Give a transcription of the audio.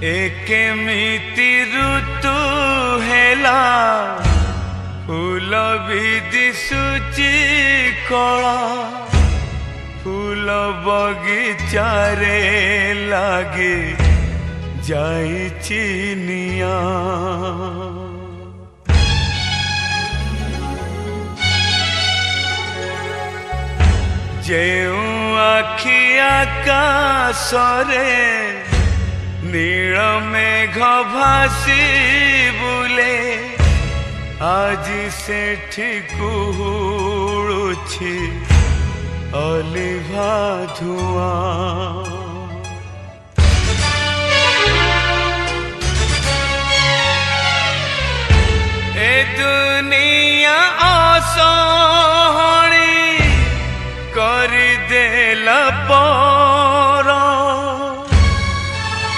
केमिति ऋतु हेला फूल भी दिशुची कला फूल बगीचारे लागे जाइछि निया जेउ आखि आकाशरे नील मेघ भासी बुले आज सेठी कुहुळुछि अलिभा धुआं।